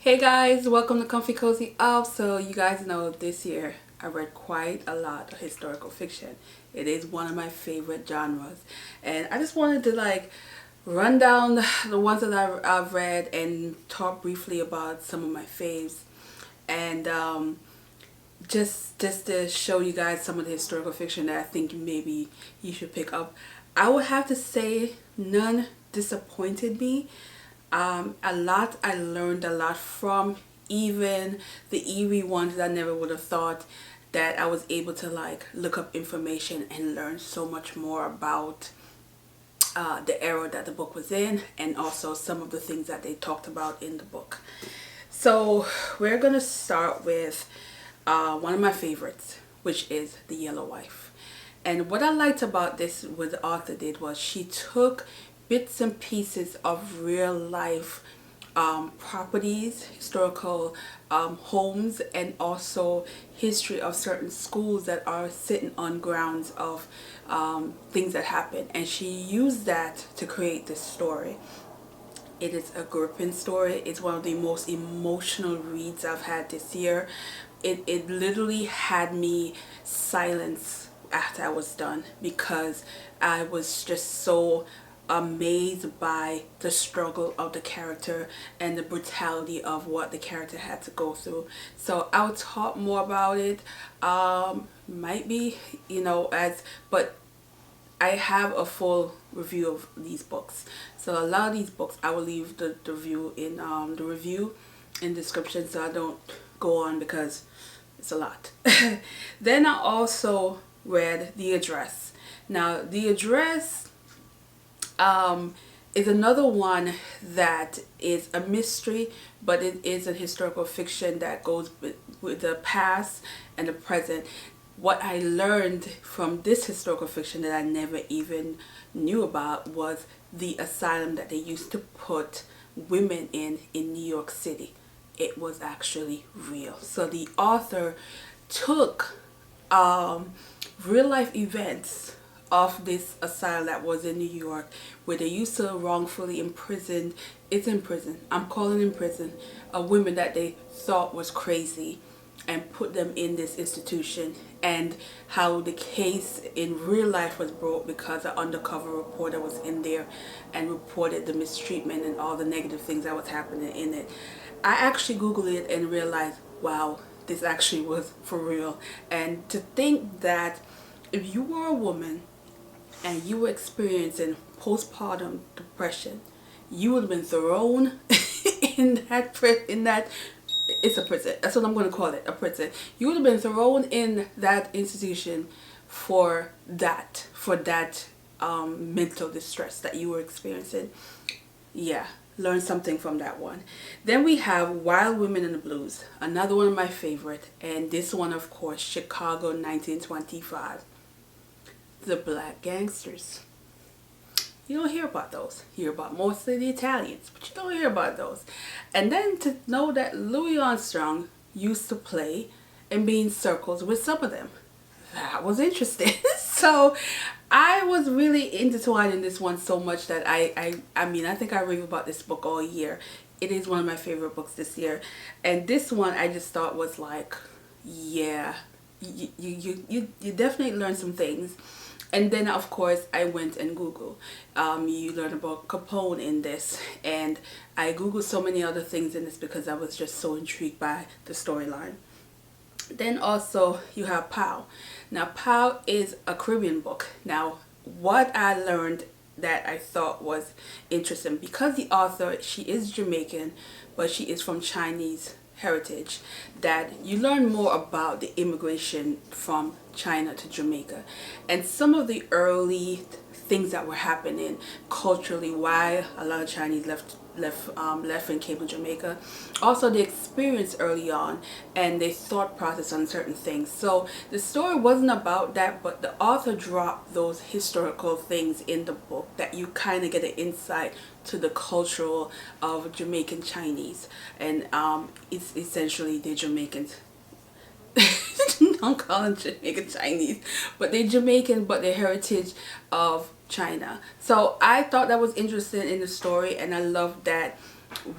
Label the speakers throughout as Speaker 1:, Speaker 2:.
Speaker 1: Hey guys, welcome to Comfy Cozy Up. So you guys know this year I read quite a lot of historical fiction. It is one of my favorite genres, and I just wanted to run down the ones that I've read and talk briefly about some of my faves, and just to show you guys some of the historical fiction that I think maybe you should pick up. I would have to say none disappointed me. I learned a lot from, even the eerie ones that I never would have thought that I was able to look up information and learn so much more about the era that the book was in, and also some of the things that they talked about in the book. So we're gonna start with one of my favorites, which is The Yellow Wife. And what I liked about this, what the author did, was she took bits and pieces of real life properties, historical homes, and also history of certain schools that are sitting on grounds of things that happened, and she used that to create this story. It is a gripping story. It's one of the most emotional reads I've had this year. It literally had me silence after I was done, because I was just so amazed by the struggle of the character and the brutality of what the character had to go through. So I'll talk more about it, might be, but I have a full review of these books. So a lot of these books I will leave the review in the review in description, so I don't go on because it's a lot. Then I also read The Address. Now The Address is another one that is a mystery, but it is a historical fiction that goes with the past and the present. What I learned from this historical fiction that I never even knew about was the asylum that they used to put women in New York City. It was actually real. So the author took real life events of this asylum that was in New York, where they used to wrongfully imprison, I'm calling in prison, women that they thought was crazy, and put them in this institution, and how the case in real life was brought because an undercover reporter was in there and reported the mistreatment and all the negative things that was happening in it. I actually Googled it and realized, wow, this actually was for real. And to think that if you were a woman and you were experiencing postpartum depression, you would have been thrown in that it's a prison. That's what I'm going to call it, a prison. You would have been thrown in that institution for that mental distress that you were experiencing. Yeah, learn something from that one. Then we have Wild Women in the Blues, another one of my favorite, and this one, of course, Chicago 1925. The Black Gangsters. You don't hear about those. You hear about mostly the Italians, but you don't hear about those. And then to know that Louis Armstrong used to play and be in circles with some of them. That was interesting. So I was really intertwined in this one so much that I think I rave about this book all year. It is one of my favorite books this year. And this one I just thought was like, yeah, you definitely learn some things. And then of course I went and Googled. You learn about Capone in this, and I Googled so many other things in this because I was just so intrigued by the storyline. Then also you have Pow. Now Pow is a Caribbean book. Now what I learned that I thought was interesting, because the author, she is Jamaican, but she is from Chinese heritage, that you learn more about the immigration from China to Jamaica and some of the early things that were happening culturally, why a lot of Chinese left and came to Jamaica, also the experience early on and their thought process on certain things. So the story wasn't about that, but the author dropped those historical things in the book that you kind of get an insight to the cultural of Jamaican Chinese, and it's essentially the Jamaicans. I'm calling Jamaican Chinese, but they're Jamaican, but their heritage of China. So I thought that was interesting in the story, and I love that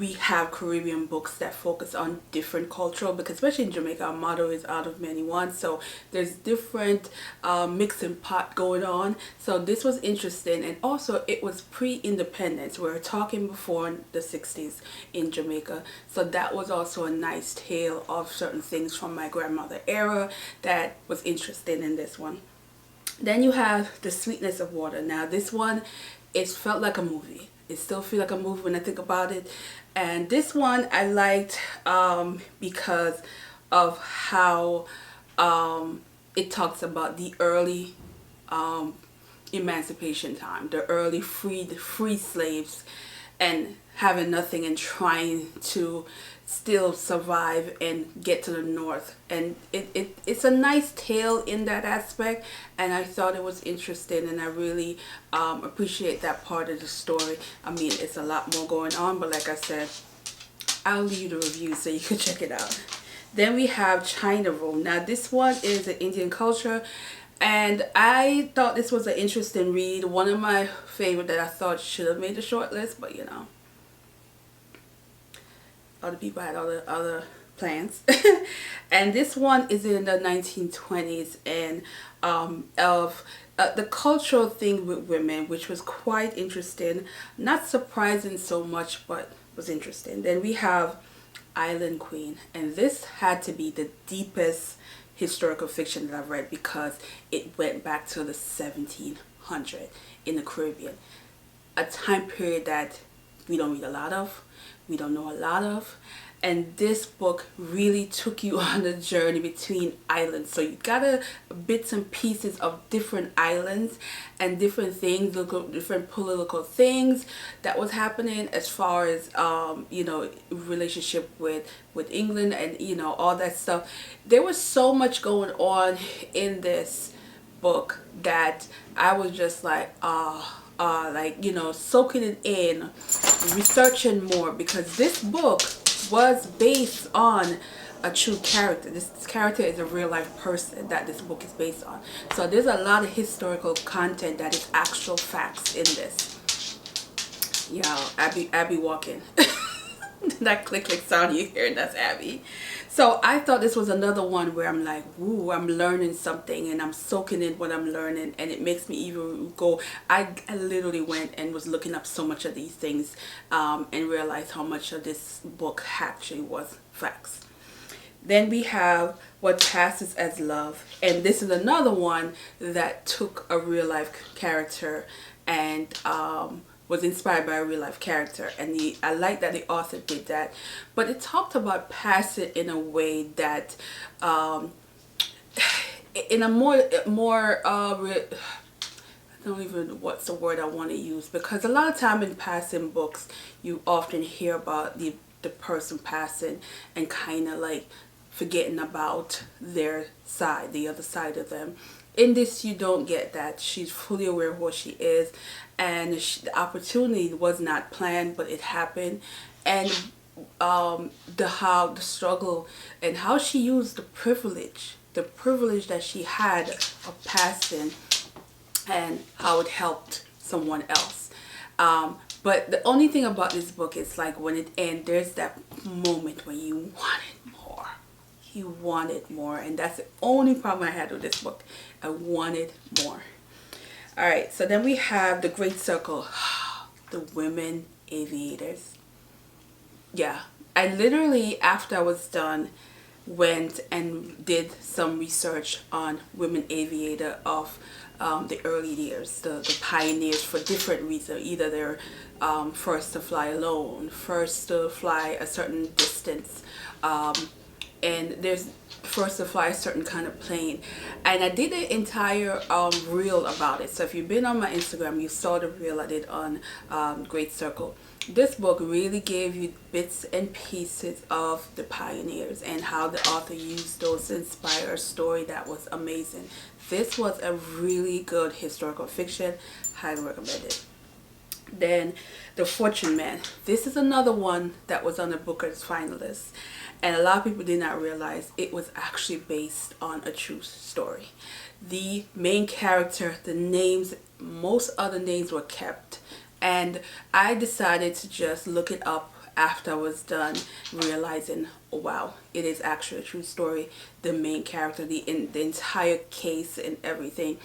Speaker 1: we have Caribbean books that focus on different cultural, because especially in Jamaica, our motto is out of many one, so there's different mixing pot going on. So this was interesting, and also it was pre-independence. We were talking before the 60s in Jamaica, so that was also a nice tale of certain things from my grandmother era that was interesting in this one. Then you have The Sweetness of Water. Now this one, it felt like a movie. It still feels like a movie when I think about it. And this one I liked because of how it talks about the early emancipation time, the early free slaves, and having nothing and trying to still survive and get to the north. And it's a nice tale in that aspect, and I thought it was interesting, and I really appreciate that part of the story. I mean, it's a lot more going on, but like I said, I'll leave the review so you can check it out. Then we have China Room. Now this one is an Indian culture, and I thought this was an interesting read. One of my favorite that I thought should have made the short list, but you know, other people had other plans. And this one is in the 1920s, and of the cultural thing with women, which was quite interesting. Not surprising so much, but was interesting. Then we have Island Queen, and this had to be the deepest historical fiction that I've read, because it went back to the 1700s in the Caribbean, a time period that we don't read a lot of, we don't know a lot of. And this book really took you on a journey between islands. So you got bits and pieces of different islands and different things, different political things that was happening, as far as you know, relationship with England, and you know, all that stuff. There was so much going on in this book that I was just like, like, you know, soaking it in, researching more, because this book was based on a true character. This character is a real life person that this book is based on. So there's a lot of historical content that is actual facts in this. Yeah, Abby walking. That click sound you hear, that's Abby. So I thought this was another one where I'm like, ooh, I'm learning something, and I'm soaking in what I'm learning, and it makes me even go, I literally went and was looking up so much of these things, and realized how much of this book actually was facts. Then we have What Passes as Love, and this is another one that took a real life character and was inspired by a real life character, and I like that the author did that. But it talked about passing in a way that in a more I don't even what's the word I want to use, because a lot of time in passing books you often hear about the person passing and kind of like forgetting about their side, the other side of them. In this, you don't get that. She's fully aware of what she is, and the opportunity was not planned, but it happened. And the struggle, and how she used the privilege that she had of passing, and how it helped someone else. But the only thing about this book is, like, when it ends, there's that moment when you wanted more. You wanted more, and that's the only problem I had with this book. I wanted more. Alright, so then we have The Great Circle, the women aviators. Yeah, I literally, after I was done, went and did some research on women aviator of the early years, the pioneers, for different reasons. Either they're first to fly alone, first to fly a certain distance, and there's first to fly a certain kind of plane. And I did an entire reel about it. So if you've been on my Instagram, you saw the reel I did on Great Circle. This book really gave you bits and pieces of the pioneers and how the author used those to inspire a story that was amazing. This was a really good historical fiction. Highly recommend it. Then The Fortune Man. This is another one that was on the Booker's finalist, and a lot of people did not realize it was actually based on a true story. The main character, the names, most other names were kept, and I decided to just look it up after I was done realizing, oh wow, it is actually a true story. The main character, the entire case and everything.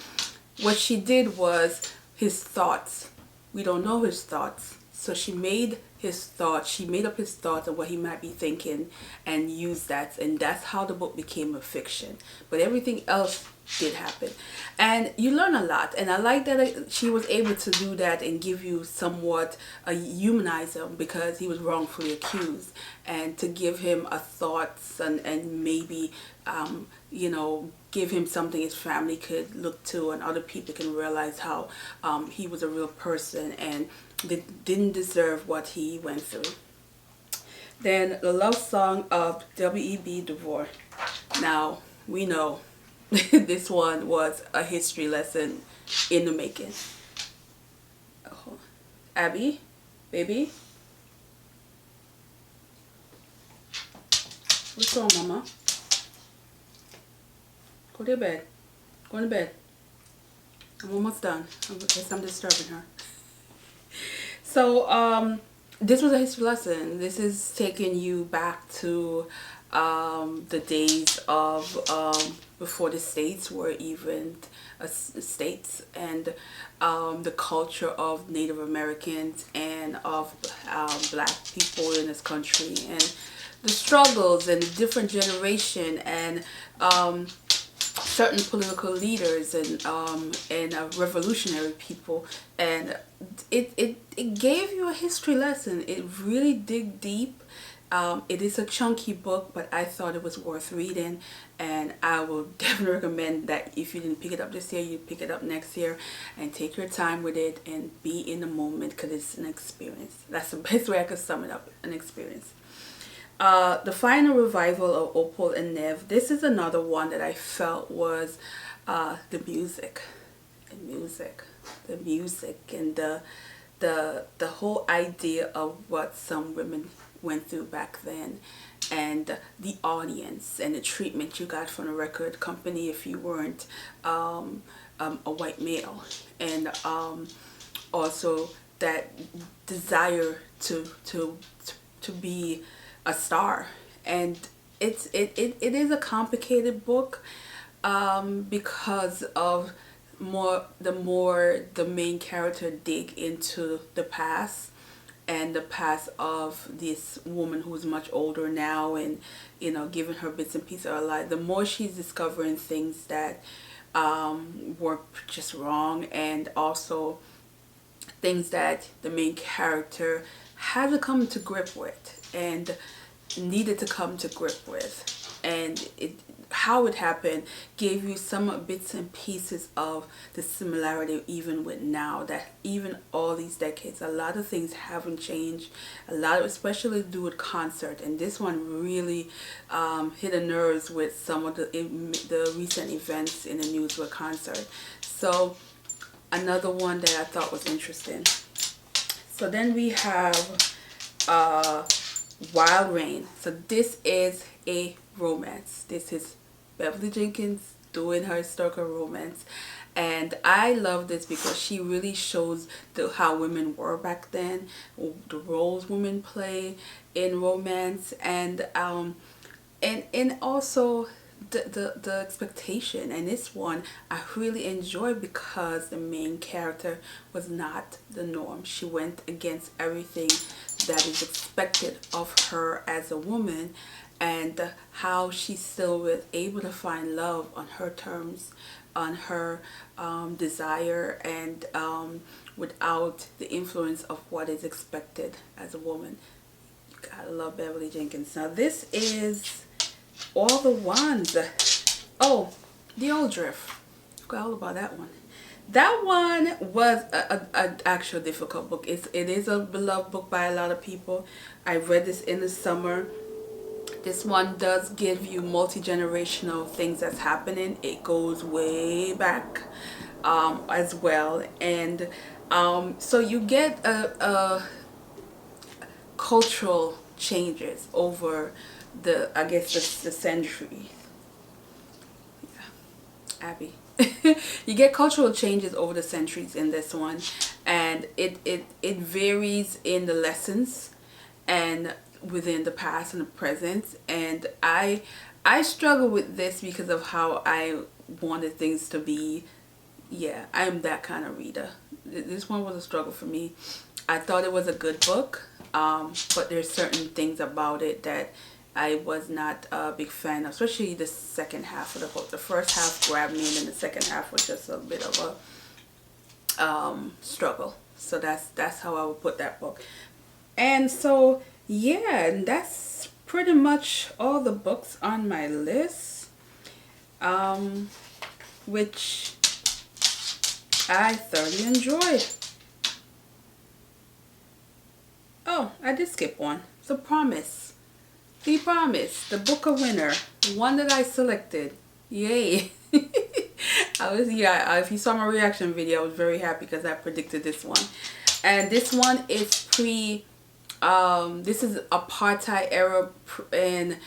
Speaker 1: What she did was his thoughts. We don't know his thoughts. So she made up his thoughts of what he might be thinking and used that. And that's how the book became a fiction. But everything else did happen. And you learn a lot. And I like that she was able to do that and give you somewhat humanize him because he was wrongfully accused. And to give him a thoughts and maybe, you know, give him something his family could look to and other people can realize how he was a real person and didn't deserve what he went through. Then The Love Song of W.E.B. Du Bois. Now, we know this one was a history lesson in the making. Oh. Abby, baby. What's wrong, mama? Go to bed. Go to bed. I'm almost done. I guess I'm disturbing her. So, this was a history lesson. This is taking you back to the days of before the states were even states, and the culture of Native Americans and of black people in this country, and the struggles and the different generation and certain political leaders and revolutionary people, and it gave you a history lesson. It really dig deep. It is a chunky book, but I thought it was worth reading, and I will definitely recommend that if you didn't pick it up this year, you pick it up next year and take your time with it and be in the moment because it's an experience. That's the best way I could sum it up, an experience. The final revival of Opal and Nev. This is another one that I felt was the music, and the whole idea of what some women went through back then, and the audience and the treatment you got from the record company if you weren't a white male, and also that desire to be a star. And it is a complicated book because of the main character dig into the past, and the past of this woman who's much older now, and you know, giving her bits and pieces of her life. The more she's discovering things that were just wrong, and also things that the main character had to come to grip with and needed to come to grip with, and how it happened gave you some bits and pieces of the similarity even with now, that even all these decades a lot of things haven't changed, especially to do with concert. And this one really hit the nerves with some of the recent events in the news with concert. So another one that I thought was interesting. So then we have Wild Rain. So this is a romance. This is Beverly Jenkins doing her historical romance, and I love this because she really shows how women were back then, the roles women play in romance, and also the expectation. And this one I really enjoyed because the main character was not the norm. She went against everything that is expected of her as a woman, and how she still was able to find love on her terms, on her desire, and without the influence of what is expected as a woman. You gotta love Beverly Jenkins. Now this is All the Ones. Oh, The Old Drift. Forgot all about that one. That one was an actual difficult book. It is a beloved book by a lot of people. I read this in the summer. This one does give you multi-generational things that's happening. It goes way back as well. And so you get cultural changes over the centuries. Yeah. Abby. You get cultural changes over the centuries in this one, and it varies in the lessons and within the past and the present. And I struggle with this because of how I wanted things to be. Yeah, I am that kind of reader. This one was a struggle for me. I thought it was a good book, but there's certain things about it that I was not a big fan of, especially the second half of the book. The first half grabbed me, and then the second half was just a bit of a struggle. So that's how I would put that book. And so yeah, and that's pretty much all the books on my list, which I thoroughly enjoyed. Oh, I did skip one. The Promise. The Promise, the book of winner, one that I selected. Yay. If you saw my reaction video, I was very happy because I predicted this one. And this one is this is apartheid era and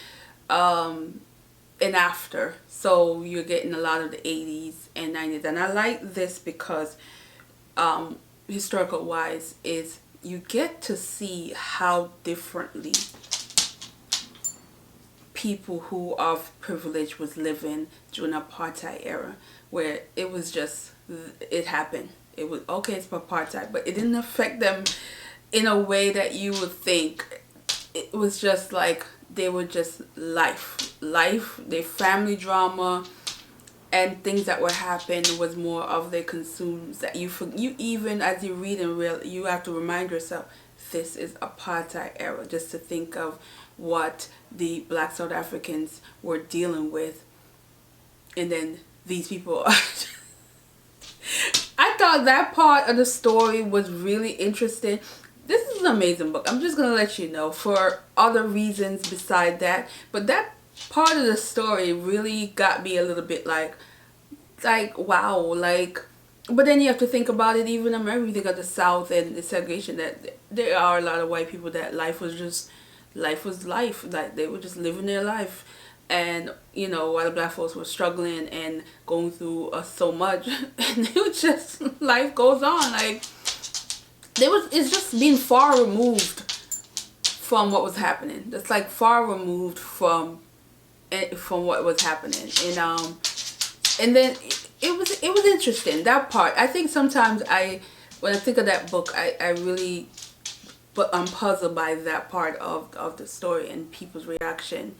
Speaker 1: after. So you're getting a lot of the 80s and 90s. And I like this because historical wise is you get to see how differently people who are of privilege was living during the apartheid era, where it was just, it happened. It was, okay, it's apartheid, but it didn't affect them in a way that you would think. It was just like, they were just life, their family drama, and things that were happening was more of the consumes that you even as you read and you have to remind yourself, this is apartheid era, just to think of what the Black South Africans were dealing with. And then these people are I thought that part of the story was really interesting. This is an amazing book. I'm just gonna let you know for other reasons beside that, but that part of the story really got me a little bit like wow, like. But then you have to think about it. Even America, you think of the South and the segregation, that there are a lot of white people that life was life, like they were just living their life. And you know, while the black folks were struggling and going through so much, and it was just, life goes on. Like it's just being far removed from what was happening. That's like far removed from what was happening. And then it was interesting, that part. I think sometimes when I think of that book, I really, but I'm puzzled by that part of the story and people's reaction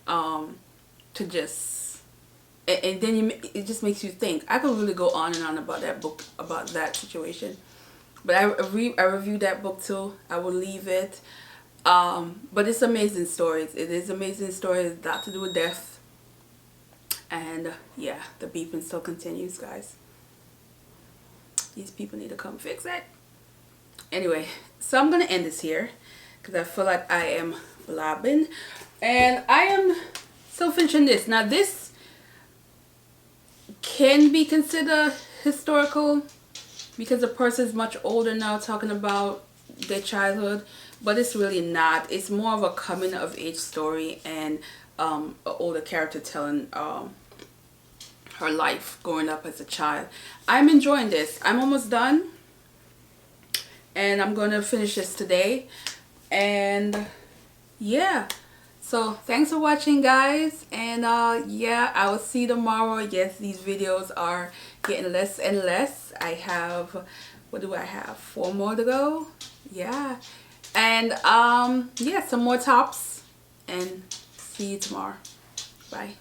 Speaker 1: to just, and then it just makes you think. I could really go on and on about that book, about that situation, but I reviewed that book too. I will leave it, but it's amazing stories. It is amazing stories. It's got to do with death, and yeah, the beeping still continues, guys. These people need to come fix it. Anyway, so I'm gonna end this here because I feel like I am blabbing, and I am still finishing this. Now this can be considered historical because the person is much older now, talking about their childhood, but it's really not. It's more of a coming of age story, and an older character telling her life growing up as a child. I'm enjoying this. I'm almost done, and I'm gonna finish this today. And yeah, so thanks for watching, guys, and yeah, I will see you tomorrow. Yes, these videos are getting less and less. I have, what do I have, 4 more to go? Yeah, and yeah, some more tops, and see you tomorrow. Bye.